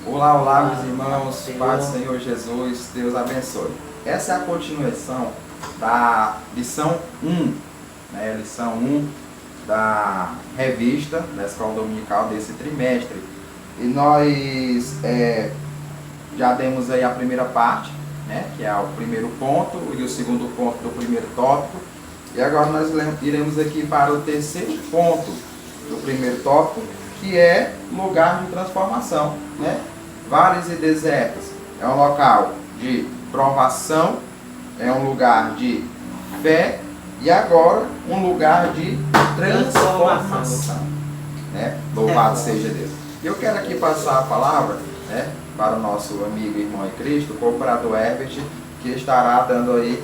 Olá, olá, meus irmãos, paz do Senhor Jesus, Deus abençoe. Essa é a continuação da lição 1, né? Lição 1 da revista da Escola Dominical desse trimestre. E nós já demos aí a primeira parte, né? Que é o primeiro ponto e o segundo ponto do primeiro tópico. E agora nós iremos aqui para o terceiro ponto do primeiro tópico, que é lugar de transformação, né? Vales e desertos é um local de provação, é um lugar de fé e agora um lugar de transformação, né? Louvado seja Deus. Eu quero aqui passar a palavra, né, para o nosso amigo, irmão em Cristo, o cooperador Herbert, que estará dando aí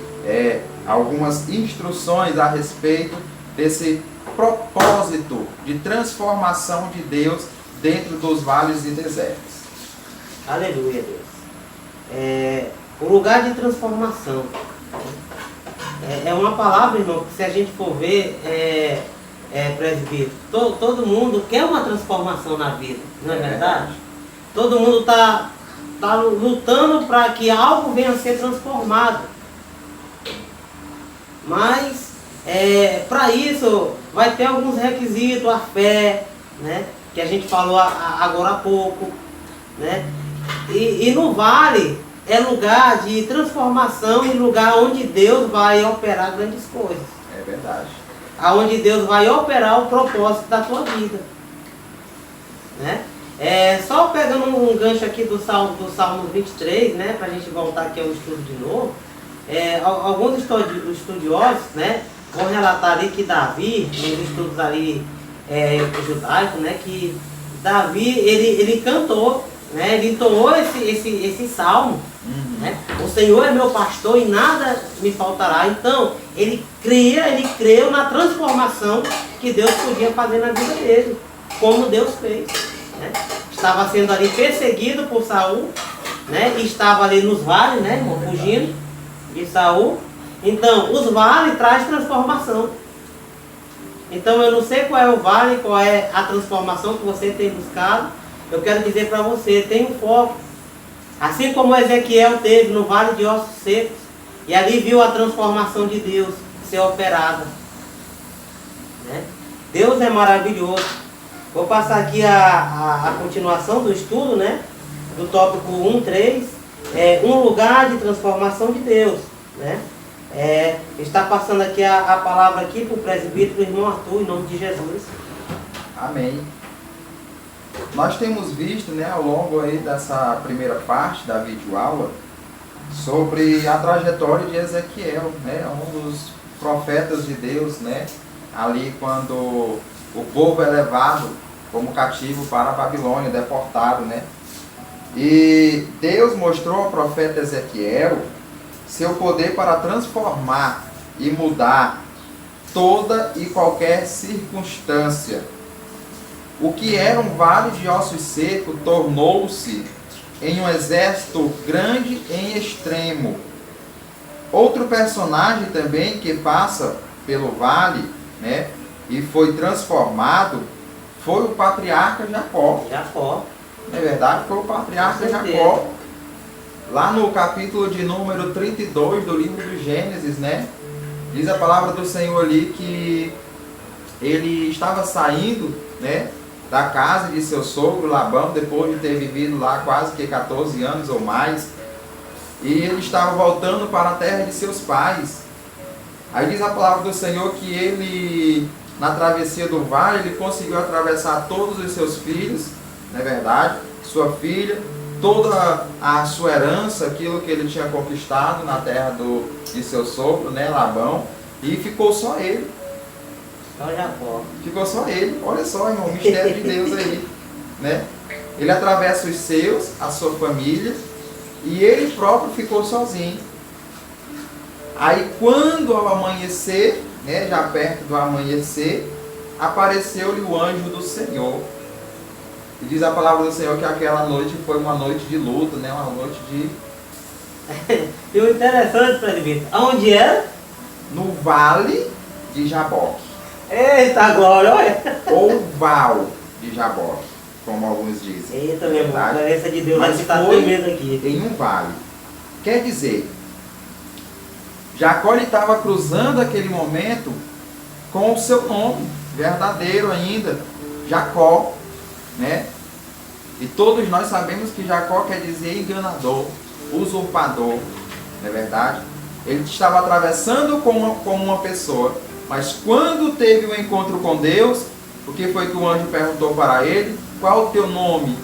algumas instruções a respeito desse propósito de transformação de Deus dentro dos vales e desertos. Aleluia, Deus. O lugar de transformação é uma palavra, irmão, que se a gente for ver, presbítero, todo mundo quer uma transformação na vida, não é verdade? Todo mundo está lutando para que algo venha a ser transformado. Mas, para isso, vai ter alguns requisitos, a fé, né? Que a gente falou agora há pouco, né? E no vale é lugar de transformação e lugar onde Deus vai operar grandes coisas. É verdade. Aonde Deus vai operar o propósito da tua vida, né? Só pegando um gancho aqui do Salmo 23, né? Para a gente voltar aqui ao estudo de novo. Alguns estudiosos, né, vão relatar ali que Davi, nos estudos ali judaicos, né, que Davi, ele cantou, né, ele entoou esse salmo, né? O Senhor é meu pastor e nada me faltará. Então, ele creu na transformação que Deus podia fazer na vida dele, como Deus fez, né? Estava sendo ali perseguido por Saul, né, e estava ali nos vales, né, irmão, fugindo de Saul. Então, os vales traz transformação. Então, eu não sei qual é o vale, qual é a transformação que você tem buscado. Eu quero dizer para você, tenha um foco. Assim como Ezequiel teve no vale de ossos secos, e ali viu a transformação de Deus ser operada, né? Deus é maravilhoso. Vou passar aqui a continuação do estudo, né? Do tópico 1.3. Um lugar de transformação de Deus, né? Está passando aqui a palavra aqui para o presbítero, irmão Arthur, em nome de Jesus. Amém. Nós temos visto, né, ao longo aí dessa primeira parte da videoaula sobre a trajetória de Ezequiel, né, um dos profetas de Deus, né, ali quando o povo é levado como cativo para a Babilônia, deportado, né. E Deus mostrou ao profeta Ezequiel seu poder para transformar e mudar toda e qualquer circunstância. O que era um vale de ossos secos tornou-se em um exército grande em extremo. Outro personagem também que passa pelo vale, né, e foi transformado foi o patriarca Jacó. Não é verdade? Foi o patriarca Jacó. Lá no capítulo de número 32 do livro de Gênesis, né? Diz a palavra do Senhor ali que ele estava saindo, né, da casa de seu sogro Labão, depois de ter vivido lá quase que 14 anos ou mais. E ele estava voltando para a terra de seus pais. Aí diz a palavra do Senhor que ele, na travessia do vale, ele conseguiu atravessar todos os seus filhos, não é verdade? Sua filha, toda a sua herança, aquilo que ele tinha conquistado na terra de seu sogro, né, Labão, e ficou só ele. Ficou só ele. Olha só, irmão, o mistério de Deus aí, né? Ele atravessa os seus, a sua família, e ele próprio ficou sozinho. Aí quando ao amanhecer, né, já perto do amanhecer, apareceu-lhe o anjo do Senhor. E diz a palavra do Senhor que aquela noite foi uma noite de luto, né? Uma noite de... E o interessante, presbítero, aonde era? No vale de Jaboque. Eita glória, olha! Ou Val de Jaboque. como alguns dizem. Eita, meu irmão, a Verdade? presença de Deus Mas está foi tremendo aqui. em um vale. Quer dizer, Jacó estava cruzando aquele momento com o seu nome verdadeiro ainda, Jacó, né? E todos nós sabemos que Jacó quer dizer enganador, usurpador, não é verdade? Ele estava atravessando como uma pessoa, mas quando teve um encontro com Deus, o que foi que o anjo perguntou para ele? Qual o teu nome?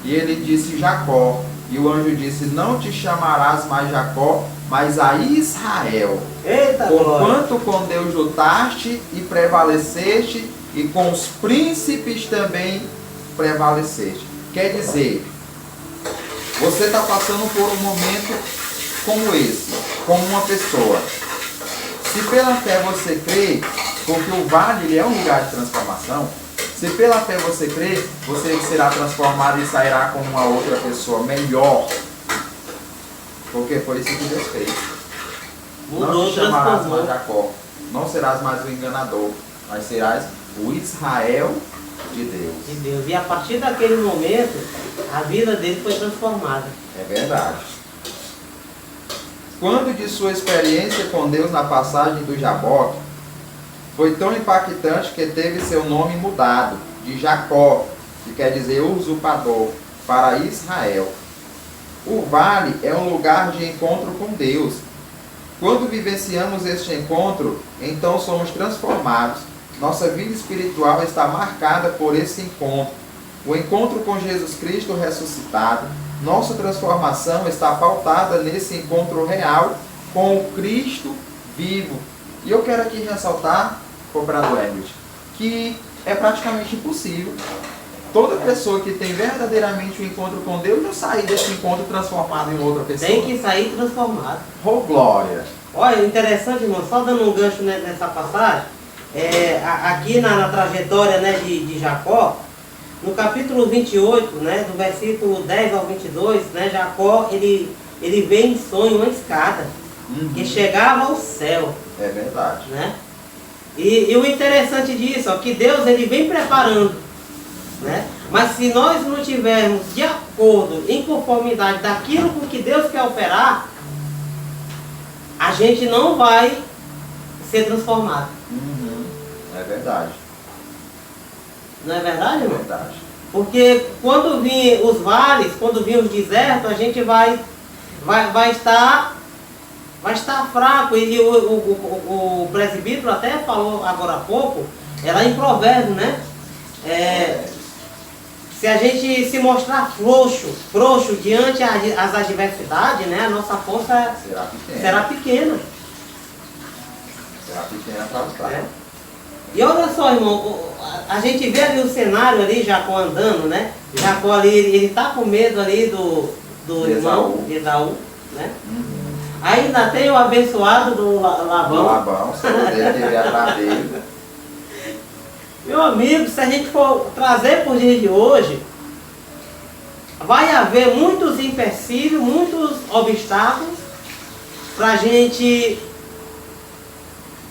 E ele disse Jacó. E o anjo disse, não te chamarás mais Jacó, mas a Israel. Eita, Porquanto com Deus lutaste e prevaleceste, e com os príncipes também prevaleceste. Quer dizer, você está passando por um momento como esse, como uma pessoa. Se pela fé você crê, porque o vale ele é um lugar de transformação, se pela fé você crê, você será transformado e sairá como uma outra pessoa melhor. Porque foi isso que Deus fez. Não te chamarás mais Jacó, não serás mais o enganador, mas serás o Israel de Deus. De Deus. E a partir daquele momento, a vida dele foi transformada. É verdade. Quando de sua experiência com Deus na passagem do Jaboque, foi tão impactante que teve seu nome mudado, de Jacó, que quer dizer usurpador, para Israel. O vale é um lugar de encontro com Deus. Quando vivenciamos este encontro, então somos transformados. Nossa vida espiritual está marcada por esse encontro. O encontro com Jesus Cristo ressuscitado. Nossa transformação está pautada nesse encontro real com o Cristo vivo. E eu quero aqui ressaltar, cooperador Herbert, que é praticamente impossível toda pessoa que tem verdadeiramente um encontro com Deus não sair desse encontro transformado em outra pessoa. Tem que sair transformado. Oh, glória! Olha, interessante, irmão, só dando um gancho nessa passagem, aqui na trajetória, né, de Jacó, no capítulo 28, né, do versículo 10 ao 22, né, Jacó, ele vê em sonho uma escada que chegava ao céu. É verdade. Né? E o interessante disso, ó, que Deus ele vem preparando, né? Mas se nós não tivermos de acordo, em conformidade daquilo com que Deus quer operar, a gente não vai ser transformado. É verdade. Não é verdade, irmão? É verdade. Porque quando vir os vales, quando vir os desertos, a gente vai estar fraco. E o presbítero até falou agora há pouco, é lá em Provérbios, né? Se a gente se mostrar frouxo diante as adversidades, né? A nossa força será pequena. Será pequena para lutar. É. E olha só, irmão, a gente vê ali o cenário ali, Jacó andando, né? Jacó ali, ele está com medo ali do irmão Esaú, né? Ainda tem o abençoado do Labão. Labão, o senhor dele deveria atrás dele. Meu amigo, se a gente for trazer para os dias de hoje, vai haver muitos empecilhos, muitos obstáculos para a gente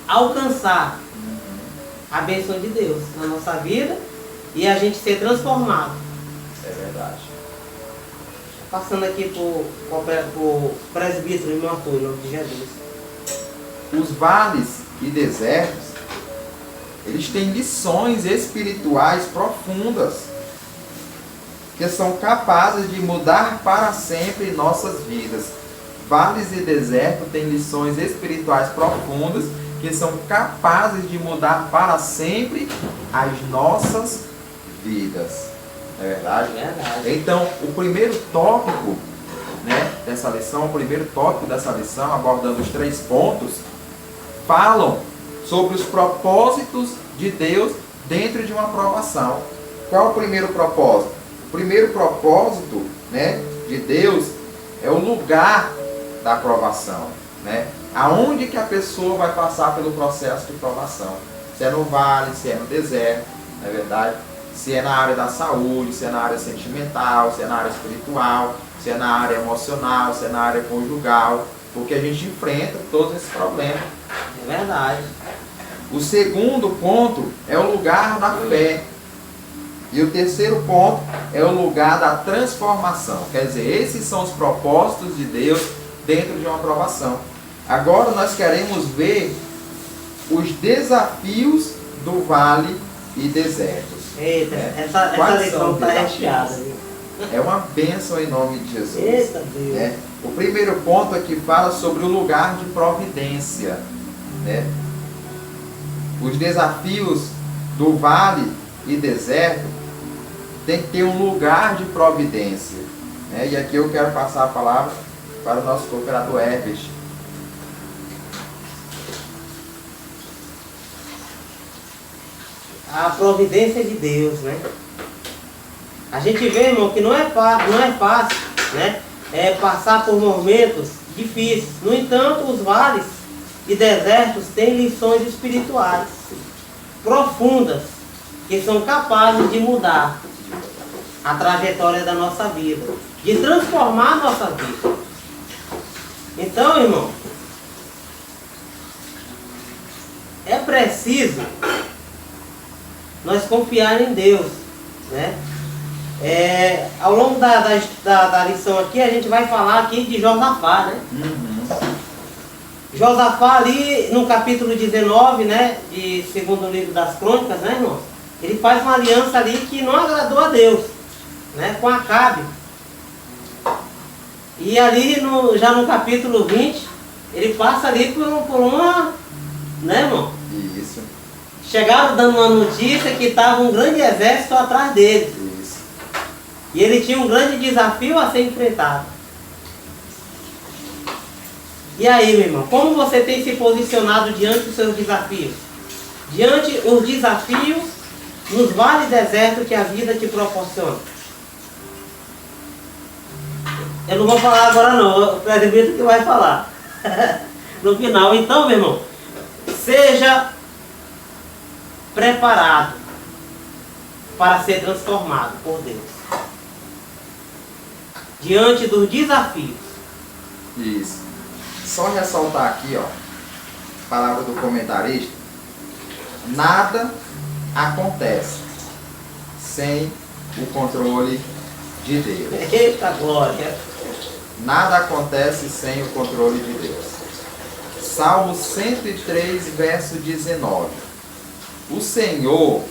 alcançar a bênção de Deus na nossa vida e a gente ser transformado. É verdade. Passando aqui para o presbítero irmão Arthur, em nome de Jesus. Os vales e desertos, eles têm lições espirituais profundas que são capazes de mudar para sempre nossas vidas. Vales e desertos têm lições espirituais profundas que são capazes de mudar para sempre as nossas vidas. Não é verdade? É verdade. Então, o primeiro tópico, né, dessa lição, abordando os 3 pontos, falam sobre os propósitos de Deus dentro de uma provação. Qual é o primeiro propósito? O primeiro propósito, né, de Deus é o lugar da provação, né? Aonde que a pessoa vai passar pelo processo de provação? Se é no vale, se é no deserto, não é verdade? Se é na área da saúde, se é na área sentimental, se é na área espiritual, se é na área emocional, se é na área conjugal, porque a gente enfrenta todos esses problemas. É verdade. O segundo ponto é o lugar da fé. E o terceiro ponto é o lugar da transformação. Quer dizer, esses são os propósitos de Deus dentro de uma provação. Agora nós queremos ver os desafios do vale e desertos. Eita, essa lição está recheada. É uma bênção em nome de Jesus. Eita Deus. Né? O primeiro ponto aqui fala sobre o lugar de providência. Né? Os desafios do vale e deserto tem que ter um lugar de providência. Né? E aqui eu quero passar a palavra para o nosso cooperador Herbert. A providência de Deus, né? A gente vê, irmão, que não é fácil, né? É passar por momentos difíceis. No entanto, os vales e desertos têm lições espirituais profundas que são capazes de mudar a trajetória da nossa vida, de transformar a nossa vida. Então, irmão, é preciso nós confiar em Deus, né? Ao longo da lição aqui, a gente vai falar aqui de Josafá, né? Josafá ali no capítulo 19, né, de segundo livro das crônicas, né, irmão? Ele faz uma aliança ali que não agradou a Deus, né, com Acabe. E ali já no capítulo 20, ele passa ali por uma, né, irmão? Isso. Chegaram dando uma notícia que estava um grande exército atrás dele. Isso. E ele tinha um grande desafio a ser enfrentado. E aí, meu irmão, como você tem se posicionado diante dos seus desafios? Diante os desafios nos vales desertos que a vida te proporciona. Eu não vou falar agora não, o presbítero que vai falar. No final. Então, meu irmão, seja preparado para ser transformado por Deus. Diante dos desafios. Isso. Só ressaltar aqui, ó, palavra do comentarista, nada acontece sem o controle de Deus. Eita glória! Nada acontece sem o controle de Deus. Salmo 103, verso 19. O Senhor,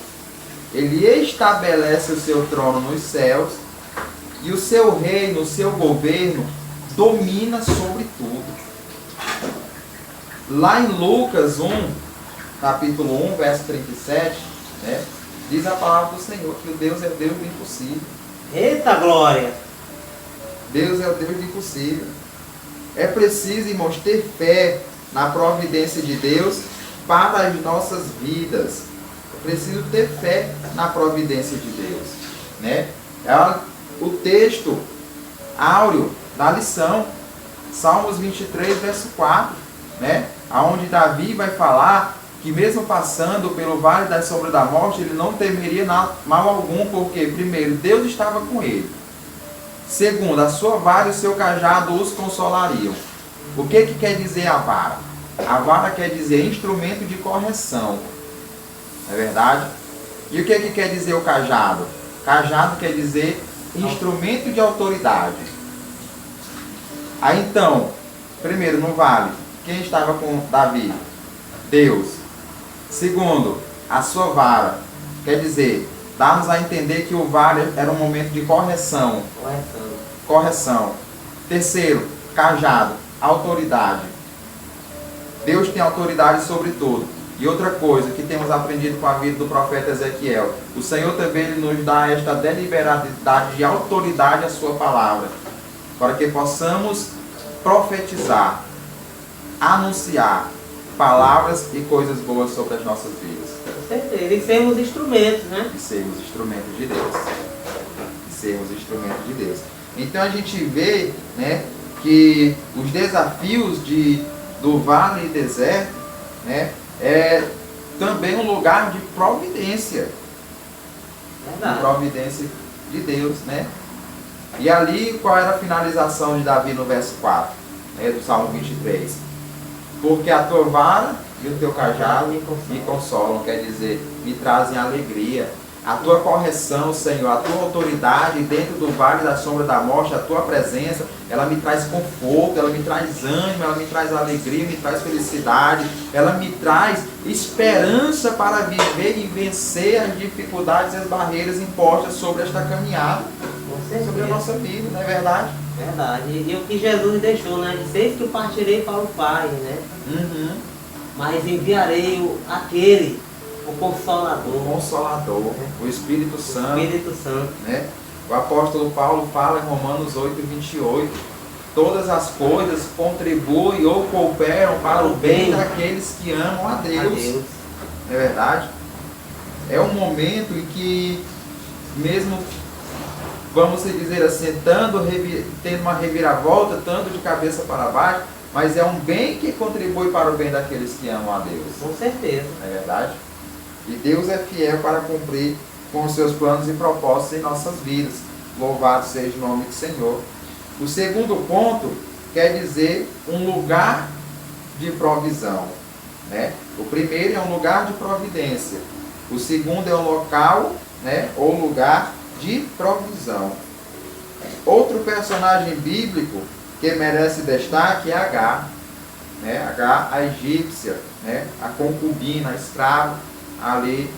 Ele estabelece o seu trono nos céus e o seu reino, o seu governo, domina sobre tudo. Lá em Lucas 1, capítulo 1, verso 37, né, diz a palavra do Senhor que o Deus é Deus do impossível. Eita glória! Deus é o Deus do impossível. É preciso, irmãos, ter fé na providência de Deus para as nossas vidas. É preciso ter fé na providência de Deus. Né? É o texto áureo da lição, Salmos 23, verso 4, né? Onde Davi vai falar que mesmo passando pelo vale da sombra da morte, ele não temeria mal algum, porque primeiro, Deus estava com ele. Segundo, a sua vara e o seu cajado os consolariam. O que quer dizer a vara? A vara quer dizer instrumento de correção. Não é verdade? E o que quer dizer o cajado? Cajado quer dizer instrumento de autoridade. Aí então, primeiro, no vale, quem estava com Davi? Deus. Segundo, a sua vara. Quer dizer, dá-nos a entender que o vale era um momento de correção. Correção. Terceiro, cajado, autoridade. Deus tem autoridade sobre tudo. E outra coisa que temos aprendido com a vida do profeta Ezequiel, o Senhor também ele nos dá esta deliberalidade de autoridade à sua palavra, para que possamos profetizar, anunciar palavras e coisas boas sobre as nossas vidas. Com certeza, e sermos instrumentos, né? E sermos instrumentos de Deus. E sermos instrumentos de Deus. Então a gente vê, né, que os desafios do vale e deserto, né, é também um lugar de providência. Verdade. De providência de Deus, né? E ali, qual era a finalização de Davi no verso 4, né, do Salmo 23? Porque a tua vara e o teu cajado me consolam, quer dizer, me trazem alegria. A tua correção, Senhor, a tua autoridade dentro do vale da sombra da morte, a tua presença, ela me traz conforto, ela me traz ânimo, ela me traz alegria, me traz felicidade, ela me traz esperança para viver e vencer as dificuldades e as barreiras impostas sobre esta caminhada, sobre a nossa vida, não é verdade? Verdade. E o que Jesus deixou, né? Disse que eu partirei para o Pai, né? Mas enviarei aquele, o Consolador. O Consolador, o Espírito Santo. O Espírito Santo. Né? O apóstolo Paulo fala em Romanos 8:28, todas as coisas contribuem ou cooperam para o bem daqueles que amam a Deus. Não é verdade? É um momento em que, mesmo, vamos dizer assim, tendo uma reviravolta, tanto de cabeça para baixo, mas é um bem que contribui para o bem daqueles que amam a Deus. Com certeza. Não é verdade? E Deus é fiel para cumprir com os seus planos e propósitos em nossas vidas. Louvado seja o nome do Senhor. O segundo ponto quer dizer um lugar de provisão. Né? O primeiro é um lugar de providência. O segundo é um local, né, ou lugar de provisão. Outro personagem bíblico que merece destaque é Agar. Né? Agar, a egípcia, né? A concubina, a escrava ali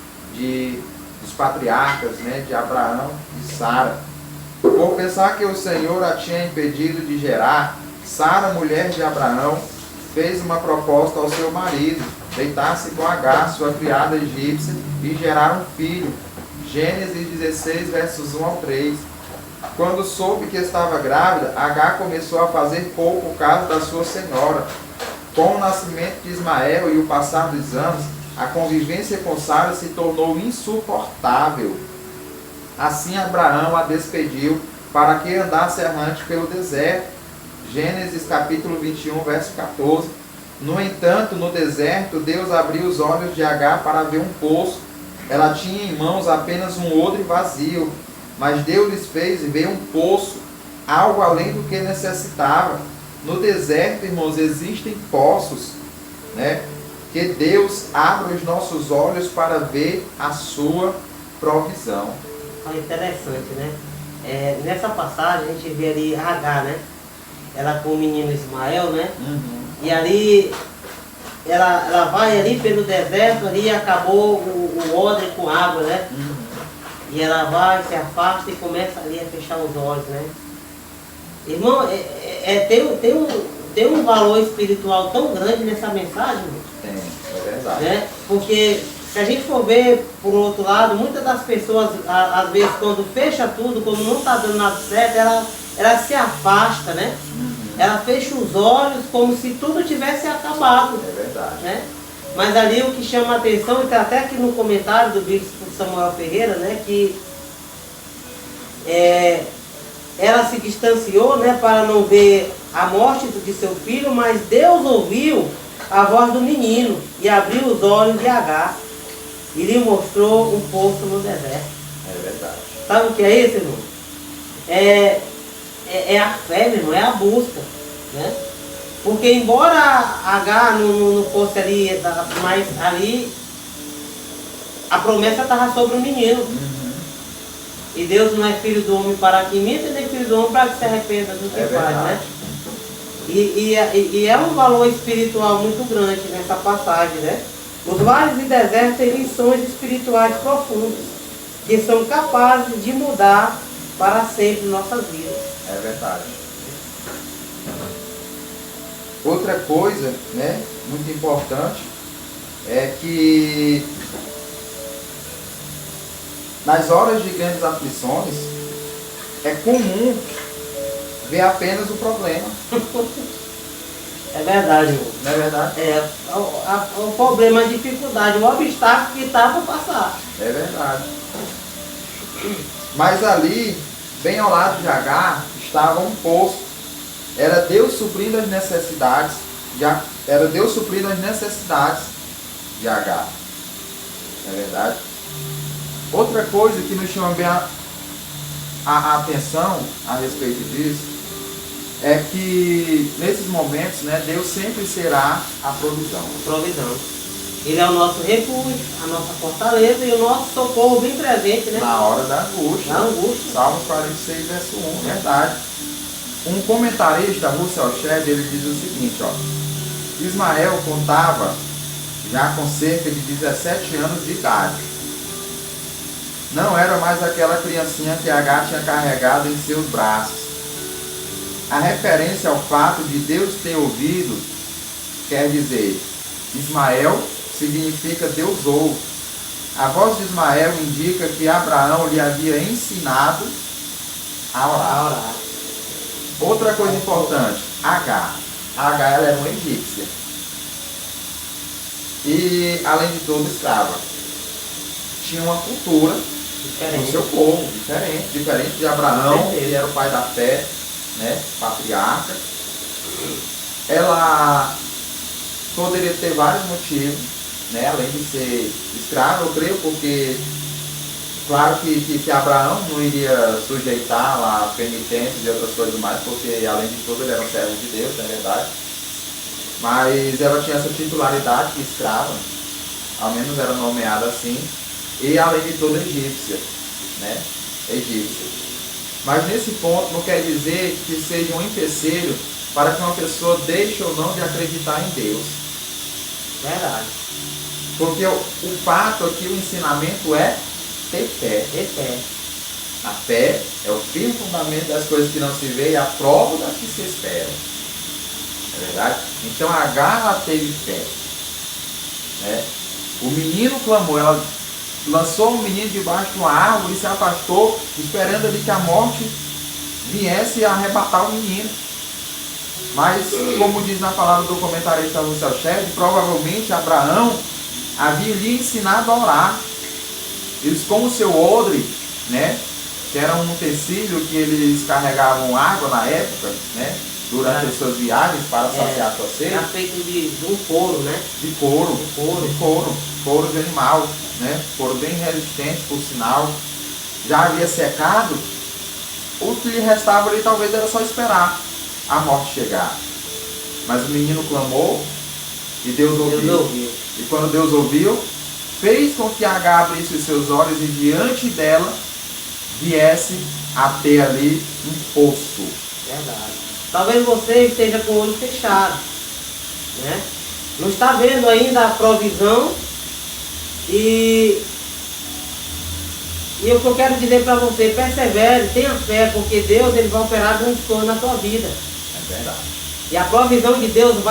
dos patriarcas, né? De Abraão e Sara. Por pensar que o Senhor a tinha impedido de gerar, Sara, mulher de Abraão, fez uma proposta ao seu marido, deitar-se com Agar, sua criada egípcia, e gerar um filho. Gênesis 16, versos 1 ao 3. Quando soube que estava grávida, Agar começou a fazer pouco caso da sua senhora. Com o nascimento de Ismael e o passar dos anos, a convivência com Sara se tornou insuportável. Assim Abraão a despediu para que andasse errante pelo deserto. Gênesis capítulo 21, verso 14. No entanto, no deserto, Deus abriu os olhos de Agar para ver um poço. Ela tinha em mãos apenas um odre vazio, mas Deus lhes fez ver um poço, algo além do que necessitava. No deserto, irmãos, existem poços, né? Que Deus abre os nossos olhos para ver a sua provisão. É interessante, né? Nessa passagem a gente vê ali Agar, né? Ela com o menino Ismael, né? E ali ela vai ali pelo deserto ali e acabou o odre com água, né? E ela vai, se afasta e começa ali a fechar os olhos, né? Irmão, tem um valor espiritual tão grande nessa mensagem, irmão. Tem, é verdade. Né? Porque se a gente for ver por outro lado, muitas das pessoas, às vezes, quando fecha tudo, quando não está dando nada certo, ela se afasta, né? Ela fecha os olhos como se tudo tivesse acabado. É verdade. Né? Mas ali o que chama a atenção, está até aqui no comentário do bispo Samuel Ferreira, né, que ela se distanciou, né, para não ver a morte de seu filho, mas Deus ouviu a voz do menino e abriu os olhos de Agar e lhe mostrou um poço no deserto. É verdade. Sabe o que é isso, irmão? É a fé, meu irmão, é a busca, né? Porque embora Agar não fosse ali, mas ali a promessa estava sobre o menino. E Deus não é filho do homem para que minta, nem filho do homem para que se arrependa do que faz, né? E é um valor espiritual muito grande nessa passagem, né? Os vales e desertos têm lições espirituais profundas, que são capazes de mudar para sempre nossas vidas. É verdade. Outra coisa, né, muito importante, é que nas horas de grandes aflições, é comum ver apenas o problema. É verdade, irmão. Não é verdade? O problema, a dificuldade, o obstáculo que está para passar. É verdade. Mas ali, bem ao lado de Agar, estava um poço. Era Deus suprindo as necessidades de Agar. Não é verdade? Outra coisa que nos chama bem a atenção a respeito disso é que nesses momentos, né, Deus sempre será a provisão. Ele é o nosso refúgio, a nossa fortaleza e o nosso socorro bem presente, né? Na hora da angústia. Na angústia. Salmos 46, verso 1, verdade. Um comentarista, Russell Shedd, ele diz o seguinte, ó. Ismael contava já com cerca de 17 anos de idade. Não era mais aquela criancinha que Agar tinha carregado em seus braços. A referência ao fato de Deus ter ouvido quer dizer, Ismael significa Deus ouve. A voz de Ismael indica que Abraão lhe havia ensinado a orar. Outra coisa importante, Agar. Agar ela era uma egípcia. E, além de tudo, escrava. Tinha uma cultura do seu povo, diferente de Abraão, que era o pai da fé, né, patriarca. Ela poderia ter vários motivos, né, além de ser escrava, eu creio, porque claro que Abraão não iria sujeitar lá penitentes e outras coisas mais, porque além de tudo ele era um servo de Deus, na verdade. Mas ela tinha essa titularidade de escrava, ao menos era nomeada assim, e além de tudo egípcia, né? Egípcia. Mas nesse ponto não quer dizer que seja um empecilho para que uma pessoa deixe ou não de acreditar em Deus. Verdade. Porque o fato aqui, o ensinamento é ter fé. Ter fé. A fé é o firme fundamento das coisas que não se vê e a prova das que se esperam. É verdade? Então Agar ela teve fé. Né? O menino clamou, ela lançou o menino debaixo de uma árvore e se afastou, esperando ali que a morte viesse a arrebatar o menino. Mas, como diz na palavra do comentarista Russell Shedd, provavelmente Abraão havia lhe ensinado a orar. Eles, com o seu odre, né, que era um utensílio que eles carregavam água na época, né, durante as suas viagens para saciar a sua sede. Era feito de um couro, né? De couro, couro de animal, né, couro bem resistente, por sinal. Já havia secado, o que lhe restava ali talvez era só esperar a morte chegar. Mas o menino clamou e Deus ouviu. E quando Deus ouviu, fez com que Agar abrisse os seus olhos e diante dela viesse a ter ali um poço. Verdade. Talvez você esteja com o olho fechado, né? Não está vendo ainda a provisão e o que eu quero dizer para você, persevere, tenha fé, porque Deus ele vai operar grandes coisas na sua vida. É verdade. E a provisão de Deus vai